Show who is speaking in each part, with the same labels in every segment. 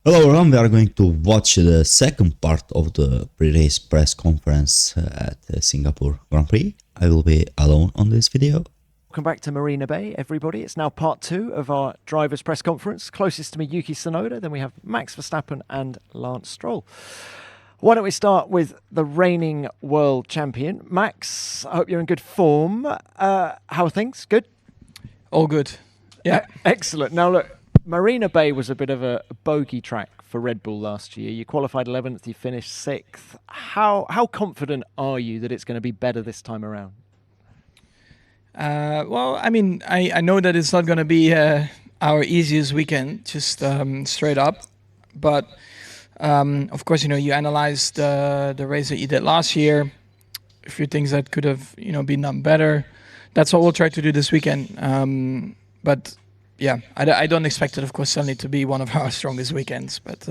Speaker 1: Hello everyone, we are going to watch the second part of the pre-race press conference at the Singapore Grand Prix. I will be alone on this video.
Speaker 2: Welcome back to Marina Bay, everybody. It's now part 2 of our drivers' press conference. Closest to me, Yuki Tsunoda. Then we have Max Verstappen and Lance Stroll. Why don't we start with the reigning world champion, Max? I hope you're in good form. How are things? Good?
Speaker 3: All good. Yeah.
Speaker 2: Excellent. Now look, Marina Bay was a bit of a bogey track for Red Bull last year. You qualified 11th, you finished 6th. How confident are you that it's going to be better this time around?
Speaker 3: Well, I mean, I know that it's not going to be our easiest weekend, just straight up. But of course, you analyze the race that you did last year, a few things that could have, been done better. That's what we'll try to do this weekend. But yeah, I don't expect it, of course, suddenly to be one of our strongest weekends. But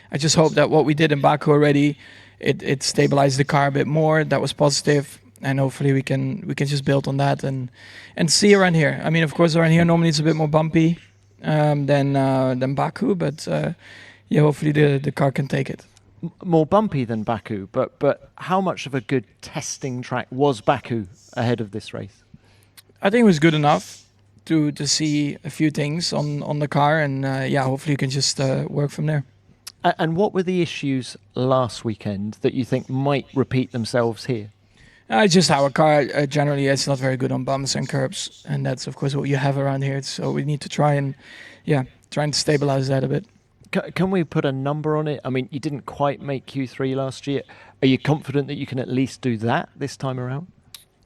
Speaker 3: I just hope that what we did in Baku already, it stabilized the car a bit more. That was positive. And hopefully we can just build on that and see around here. I mean, of course, around here normally it's a bit more bumpy than Baku, but yeah, hopefully the car can take it.
Speaker 2: More bumpy than Baku, but how much of a good testing track was Baku ahead of this race?
Speaker 3: I think it was good enough to see a few things on the car, and yeah, hopefully you can just work from there.
Speaker 2: And what were the issues last weekend that you think might repeat themselves here?
Speaker 3: Just our car generally it's not very good on bumps and curbs, and that's of course what you have around here. So we need to try and stabilize that a bit.
Speaker 2: Can we put a number on it? I mean, you didn't quite make Q3 last year. Are you confident that you can at least do that this time around?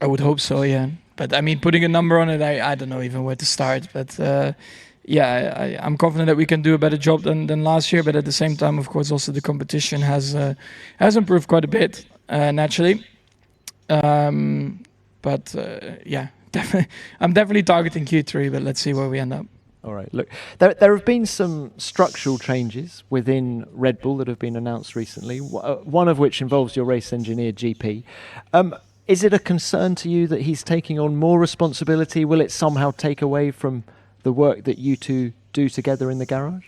Speaker 3: I would hope so, yeah. But I mean, putting a number on it, I don't know even where to start. But yeah, I'm confident that we can do a better job than last year. But at the same time, of course, also the competition has improved quite a bit naturally. But yeah, I'm definitely targeting Q3, but let's see where we end up.
Speaker 2: All right. Look, there have been some structural changes within Red Bull that have been announced recently, one of which involves your race engineer, GP. Is it a concern to you that he's taking on more responsibility? Will it somehow take away from the work that you two do together in the garage?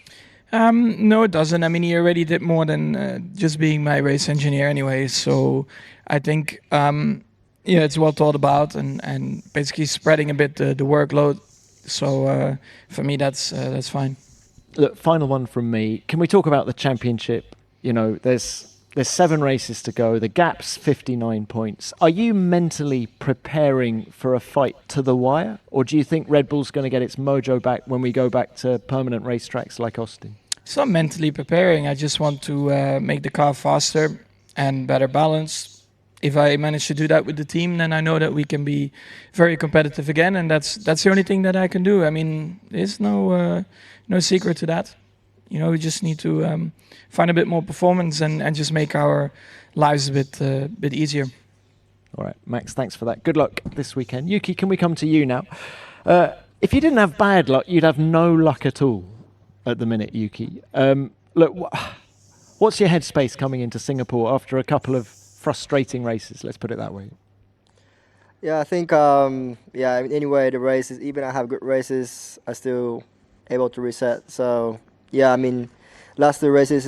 Speaker 3: No, it doesn't. I mean, he already did more than just being my race engineer anyway. So I think, yeah, it's well thought about and basically spreading a bit the workload. So for me, that's fine.
Speaker 2: Look, final one from me. Can we talk about the championship? You know, there's 7 races to go. The gap's 59 points. Are you mentally preparing for a fight to the wire? Or do you think Red Bull's going to get its mojo back when we go back to permanent racetracks like Austin?
Speaker 3: It's not mentally preparing. I just want to make the car faster and better balanced. If I manage to do that with the team, then I know that we can be very competitive again. And that's the only thing that I can do. I mean, there's no secret to that. We just need to find a bit more performance and just make our lives a bit easier.
Speaker 2: All right, Max, thanks for that. Good luck this weekend. Yuki, can we come to you now? If you didn't have bad luck, you'd have no luck at all at the minute, Yuki. Look, what's your headspace coming into Singapore after a couple of frustrating races? Let's put it that way.
Speaker 4: Yeah, I think, anyway, the races, even I have good races, I still able to reset. So, yeah, I mean, last 2 races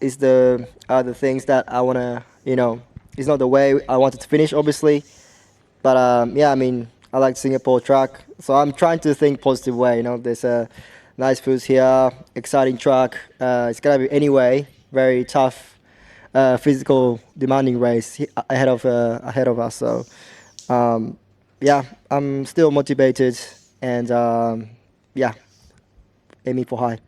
Speaker 4: is the things that I want to, it's not the way I wanted to finish, obviously. But, yeah, I mean, I like Singapore track. So I'm trying to think positive way, There's a nice foods here, exciting track. It's going to be, anyway, very tough, physical, demanding race ahead of us. So, yeah, I'm still motivated and, yeah, aiming for high.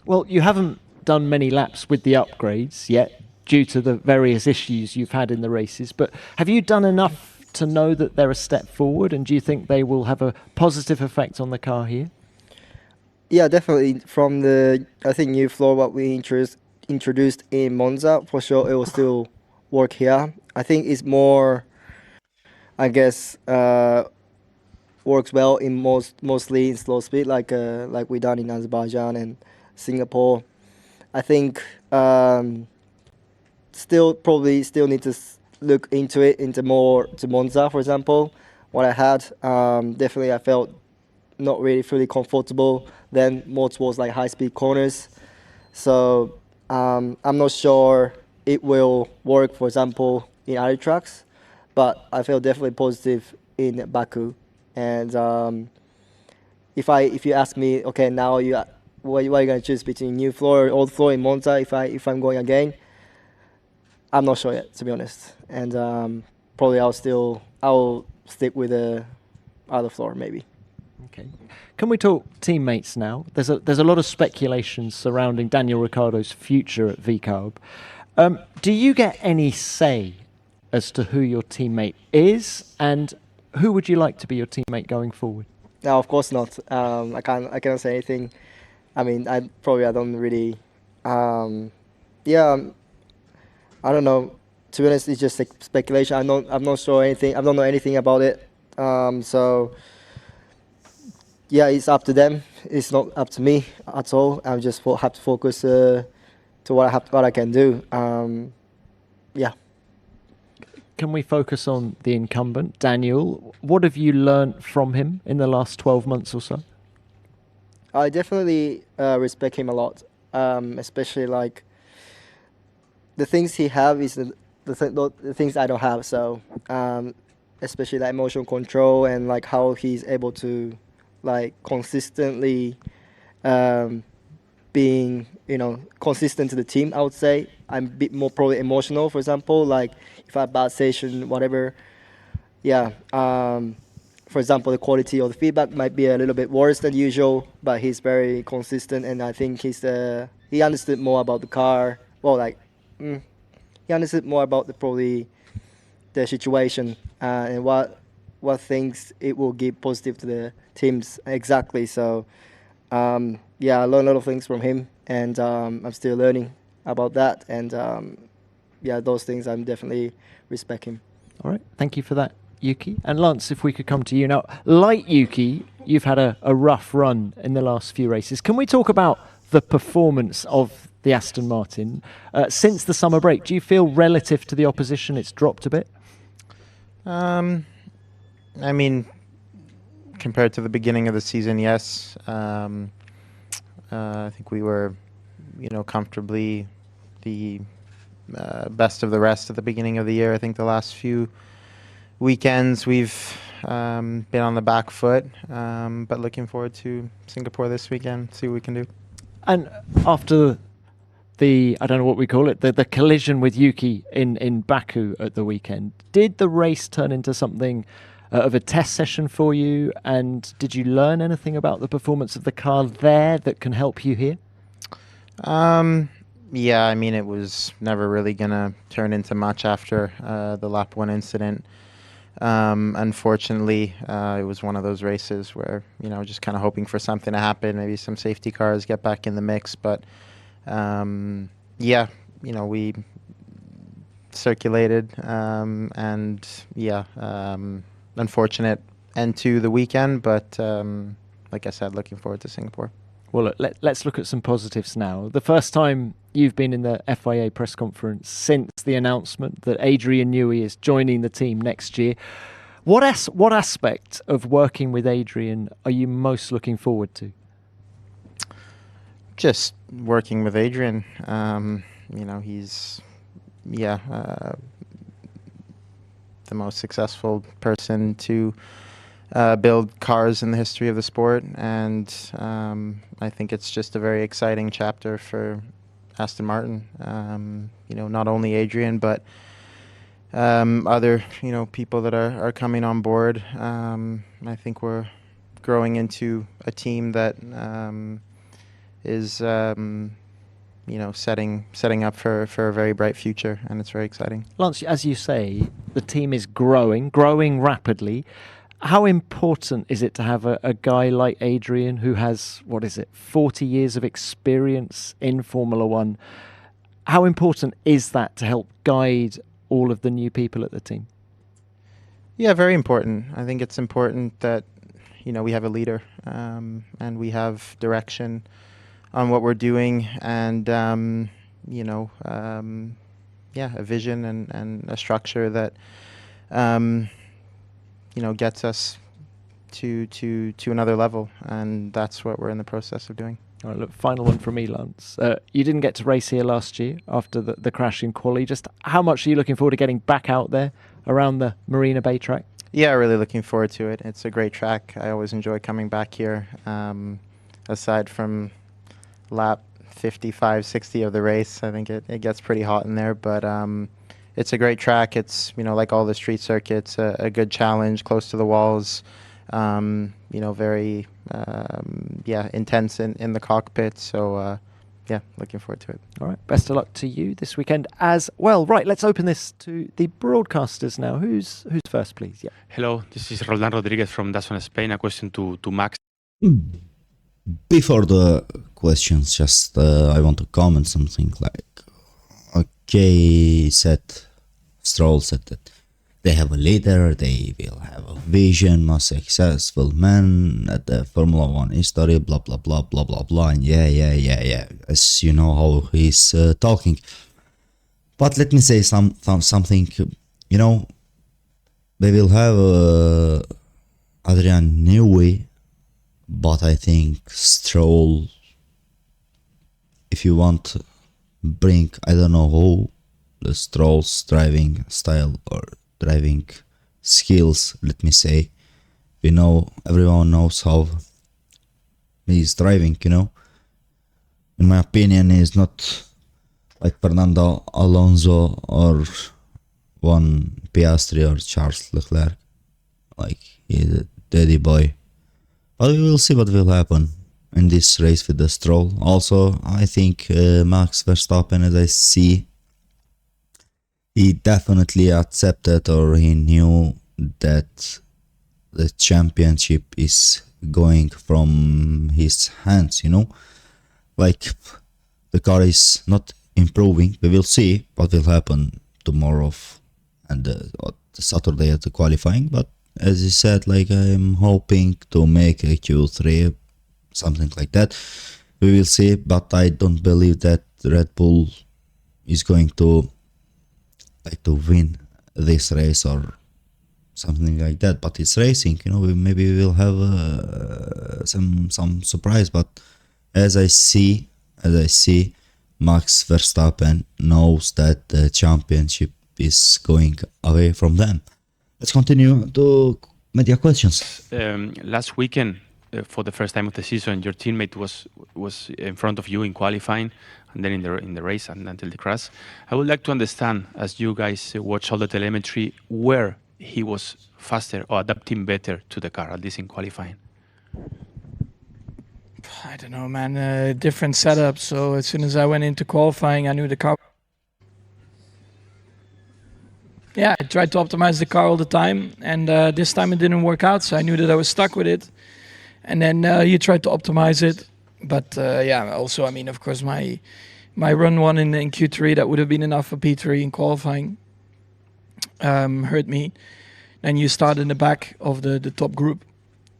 Speaker 2: Well, you haven't done many laps with the upgrades yet due to the various issues you've had in the races, but have you done enough to know that they're a step forward, and do you think they will have a positive effect on the car here?
Speaker 4: Yeah, definitely. From the, I think, new floor what we introduced in Monza, for sure it will still work here. I think it's more, I guess, works well in mostly in slow speed, like we done in Azerbaijan and Singapore. I think still need to look into it into more to Monza, for example. What I had, definitely I felt not really fully comfortable. Then more towards like high speed corners. So I'm not sure it will work, for example, in other tracks, but I feel definitely positive in Baku. And if you ask me, okay, now what are you gonna choose between new floor or old floor in Monza? If I'm going again, I'm not sure yet, to be honest. And probably I'll stick with the other floor maybe.
Speaker 2: Okay. Can we talk teammates now? There's a lot of speculation surrounding Daniel Ricciardo's future at VCarb. Do you get any say as to who your teammate is, and who would you like to be your teammate going forward?
Speaker 4: No, of course not. I cannot say anything. I mean, I don't really. Yeah, I don't know. To be honest, it's just speculation. I'm not sure anything. I don't know anything about it. So yeah, it's up to them. It's not up to me at all. I just have to focus to what I can do. Yeah.
Speaker 2: Can we focus on the incumbent, Daniel? What have you learnt from him in the last 12 months or so?
Speaker 4: I definitely respect him a lot, especially like the things he have is the things I don't have. So especially like emotional control and like how he's able to like consistently being consistent to the team. I would say I'm a bit more probably emotional. For example, like if I have bad session, whatever. Yeah. For example, the quality of the feedback might be a little bit worse than usual, but he's very consistent, and I think he understood more about the car. Well, like he understood more about probably the situation and what things it will give positive to the teams exactly. So yeah, I learned a lot of things from him, and I'm still learning about that. And yeah, those things I'm definitely respect him.
Speaker 2: All right, thank you for that, Yuki. And Lance, if we could come to you now. Like Yuki, you've had a rough run in the last few races. Can we talk about the performance of the Aston Martin since the summer break? Do you feel relative to the opposition it's dropped a bit?
Speaker 5: I mean, compared to the beginning of the season, yes. I think we were, comfortably the best of the rest at the beginning of the year. I think the last few weekends we've been on the back foot, but looking forward to Singapore this weekend, see what we can do.
Speaker 2: And after I don't know what we call it, the collision with Yuki in Baku at the weekend, did the race turn into something of a test session for you? And did you learn anything about the performance of the car there that can help you here?
Speaker 5: Yeah, I mean, it was never really going to turn into much after the lap 1 incident. Unfortunately, it was one of those races where, just kind of hoping for something to happen, maybe some safety cars get back in the mix. But yeah, we circulated and yeah, unfortunate end to the weekend. But like I said, looking forward to Singapore.
Speaker 2: Well, let's look at some positives now. The first time you've been in the FIA press conference since the announcement that Adrian Newey is joining the team next year. What aspect of working with Adrian are you most looking forward to?
Speaker 5: Just working with Adrian. He's the most successful person to build cars in the history of the sport, and I think it's just a very exciting chapter for Aston Martin. Not only Adrian, but other people that are coming on board. I think we're growing into a team that is setting up for a very bright future, and it's very exciting.
Speaker 2: Lance, as you say, the team is growing rapidly. How important is it to have a guy like Adrian who has, 40 years of experience in Formula One? How important is that to help guide all of the new people at the team?
Speaker 5: Yeah, very important. I think it's important that, we have a leader and we have direction on what we're doing, and, a vision and a structure that, gets us to another level, and that's what we're in the process of doing.
Speaker 2: All right, look, final one from me, Lance. You didn't get to race here last year after the crash in quali. Just how much are you looking forward to getting back out there around the Marina Bay track?
Speaker 5: Yeah, really looking forward to it. It's a great track. I always enjoy coming back here. Aside from lap 55, 60 of the race, I think it gets pretty hot in there. But it's a great track. It's, like all the street circuits, a good challenge, close to the walls. Very intense in the cockpit. So looking forward to it.
Speaker 2: All right, best of luck to you this weekend as well. Right, let's open this to the broadcasters now. Who's first, please? Yeah.
Speaker 6: Hello, this is Roldan Rodriguez from DAZN Spain. A question to Max.
Speaker 1: Before the questions, just I want to comment something like, okay, Stroll said that they have a leader, they will have a vision, a successful man at the Formula One history, blah, blah, blah, blah, blah, blah, and yeah, as you know how he's talking. But let me say something, they will have Adrian Newey, but I think Stroll, if you want to bring, I don't know who, the Stroll's driving style or driving skills, let me say, everyone knows how he's driving, in my opinion, he's not like Fernando Alonso or Juan Piastri or Charles Leclerc, like he's a daddy boy. But we will see what will happen in this race with the Stroll. Also, I think Max Verstappen, as I see, he definitely accepted, or he knew that the championship is going from his hands, like the car is not improving. We will see what will happen tomorrow and Saturday at the qualifying, but as he said, like, I'm hoping to make a Q3, something like that. We will see, but I don't believe that Red Bull is going to win this race or something like that. But it's racing, maybe we will have some surprise. But as I see, Max Verstappen knows that the championship is going away from them. Let's continue to media questions.
Speaker 6: Last weekend, for the first time of the season, your teammate was in front of you in qualifying, and then in the race and until the crash. I would like to understand, as you guys watch all the telemetry, where he was faster or adapting better to the car, at least in qualifying.
Speaker 3: I don't know, man. Different setup. So as soon as I went into qualifying, I knew the car. Yeah, I tried to optimize the car all the time, and this time it didn't work out, so I knew that I was stuck with it. And then you tried to optimize it, but also, I mean, of course, my run one in Q3, that would have been enough for P3 in qualifying, hurt me. Then you start in the back of the top group.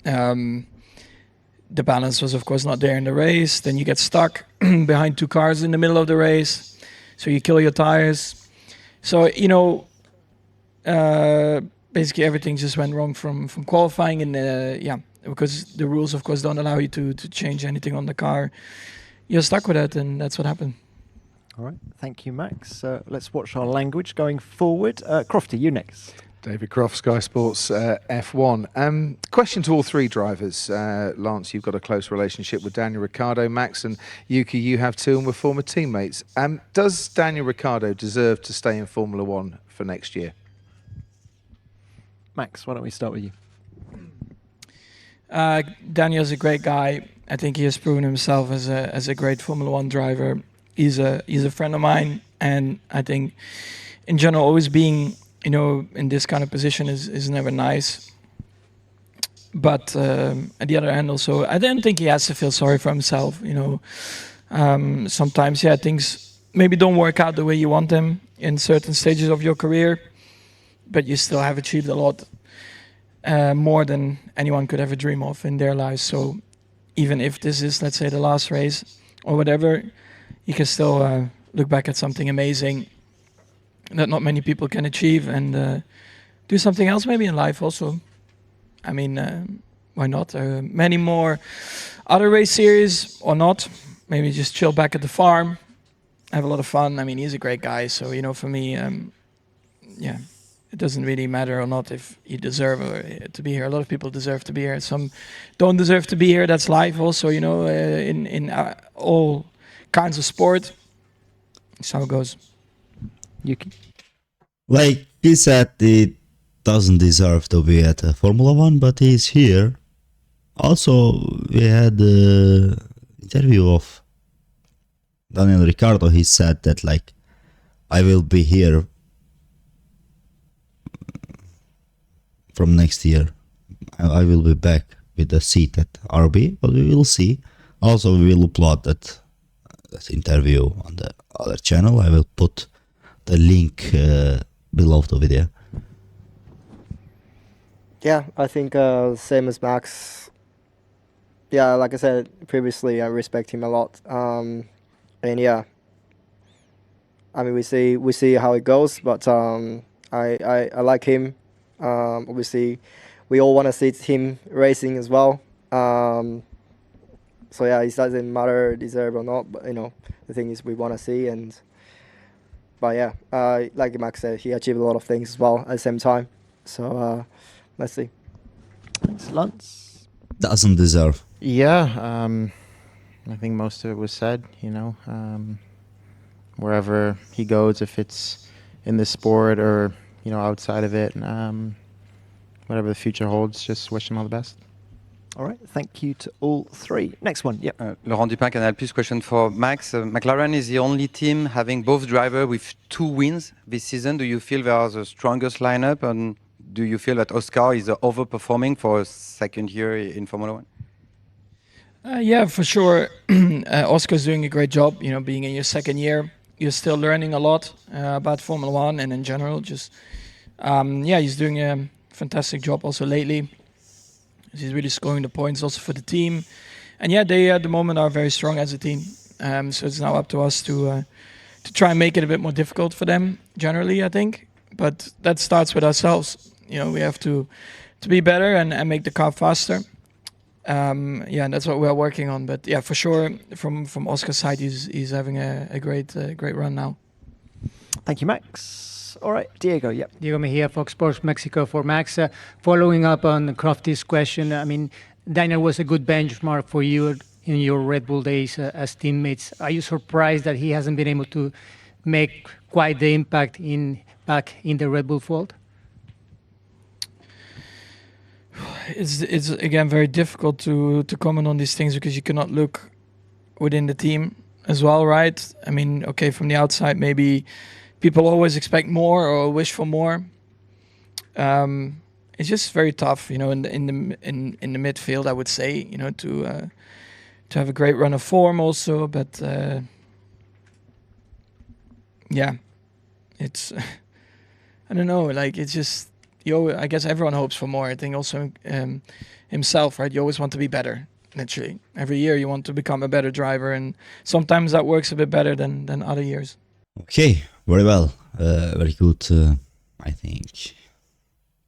Speaker 3: The balance was, of course, not there in the race. Then you get stuck behind two cars in the middle of the race, so you kill your tires. So, basically everything just went wrong from qualifying, and because the rules, of course, don't allow you to change anything on the car. You're stuck with that, and that's what happened.
Speaker 2: All right, thank you, Max. Let's watch our language going forward. Crofty, you next.
Speaker 7: David Croft, Sky Sports F1. Question to all three drivers. Lance, you've got a close relationship with Daniel Ricciardo. Max and Yuki, you have too, and we're former teammates. Does Daniel Ricciardo deserve to stay in Formula One for next year?
Speaker 2: Max, why don't we start with you?
Speaker 3: Daniel's a great guy. I think he has proven himself as a great Formula One driver. He's a friend of mine, and I think in general, always being in this kind of position is never nice. But at the other hand, also, I don't think he has to feel sorry for himself. Sometimes, things maybe don't work out the way you want them in certain stages of your career, but you still have achieved a lot. More than anyone could ever dream of in their lives. So even if this is, let's say, the last race or whatever, you can still look back at something amazing that not many people can achieve, and do something else maybe in life also. I mean, why not? Many more other race series or not. Maybe just chill back at the farm, have a lot of fun. I mean, he's a great guy, so for me, yeah, it doesn't really matter or not if you deserve to be here. A lot of people deserve to be here. Some don't deserve to be here. That's life, also. In all kinds of sport. That's how it goes.
Speaker 2: Yuki?
Speaker 1: Like he said, he doesn't deserve to be at Formula One, but he's here. Also, we had the interview of Daniel Ricciardo. He said that like, I will be here from next year. I will be back with the seat at RB, but we will see. Also, we will upload that interview on the other channel. I will put the link below the video.
Speaker 4: Yeah, I think same as Max. Yeah, like I said previously, I respect him a lot. And yeah, I mean we see how it goes, but I like him. Obviously, we all want to see him racing as well. So yeah, it doesn't matter deserve or not, but the thing is we want to see. But yeah, like Max said, he achieved a lot of things as well at the same time. So let's see.
Speaker 2: Thanks, Lance.
Speaker 1: Doesn't deserve.
Speaker 5: Yeah, I think most of it was said. Wherever he goes, if it's in the sport or outside of it, whatever the future holds, just wish him all the best.
Speaker 2: All right, thank you to all three. Next one, yep.
Speaker 8: Laurent Dupin, Canal Plus. Question for Max. McLaren is the only team having both drivers with 2 wins this season. Do you feel they are the strongest lineup, and do you feel that Oscar is overperforming for a second year in Formula One?
Speaker 3: Yeah, for sure. Oscar's doing a great job. Being in your second year, you're still learning a lot about Formula One and in general. Just he's doing a fantastic job also lately. He's really scoring the points also for the team. And yeah, they at the moment are very strong as a team. So it's now up to us to try and make it a bit more difficult for them generally, I think. But that starts with ourselves. We have to be better and make the car faster. And that's what we are working on. But yeah, for sure, from Oscar's side, he's having a great run now.
Speaker 2: Thank you, Max. All right, Diego, yep.
Speaker 9: Diego Mejia, Fox Sports Mexico for Max. Following up on Crofty's question, I mean, Daniel was a good benchmark for you in your Red Bull days as teammates. Are you surprised that he hasn't been able to make quite the impact back in the Red Bull fold?
Speaker 3: It's again very difficult to comment on these things because you cannot look within the team as well, right? I mean, okay, from the outside, maybe people always expect more or wish for more. It's just very tough, in the midfield, I would say, to have a great run of form also. But yeah, it's I don't know, like it's just I guess everyone hopes for more. I think also himself, right? You always want to be better. Literally, every year you want to become a better driver, and sometimes that works a bit better than other years.
Speaker 1: Okay, very well. Very good. I think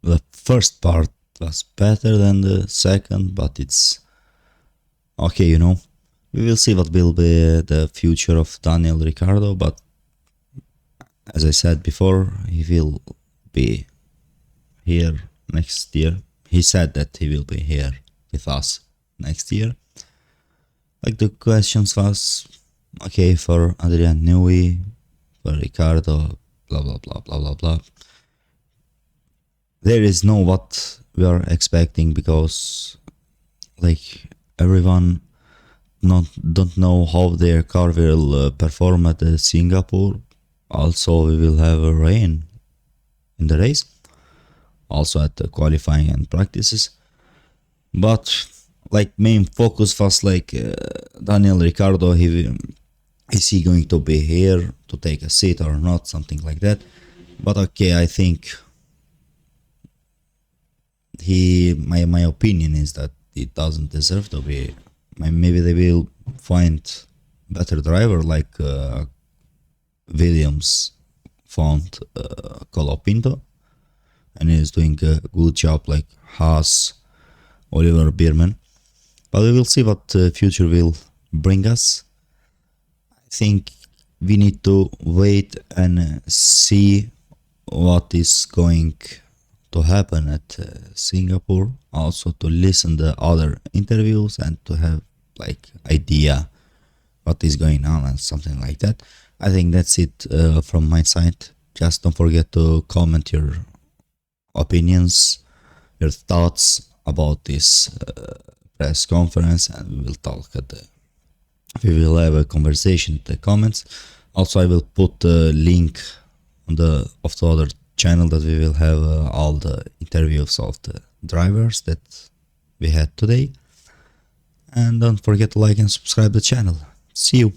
Speaker 1: the first part was better than the second, but it's okay, We will see what will be the future of Daniel Ricciardo, but as I said before, he will be here next year. He said that he will be here with us next year. Like the questions was, okay, for Adrian Newey, for Ricciardo, blah blah blah blah blah blah. There is no what we are expecting because like everyone don't know how their car will perform at Singapore. Also we will have a rain in the race, also at the qualifying and practices, but like main focus was like Daniel Ricciardo, is he going to be here to take a seat or not, something like that. But okay, I think my opinion is that he doesn't deserve to be. Maybe they will find better driver like Williams found Colapinto, and he is doing a good job like Haas, Oliver Bierman. But we will see what the future will bring us. I think we need to wait and see what is going to happen at Singapore. Also to listen to other interviews and to have like idea what is going on and something like that. I think that's it from my side. Just don't forget to comment your opinions, your thoughts about this press conference, and we will talk we will have a conversation in the comments. Also, I will put the link on the other channel that we will have all the interviews of the drivers that we had today. And don't forget to like and subscribe the channel. See you.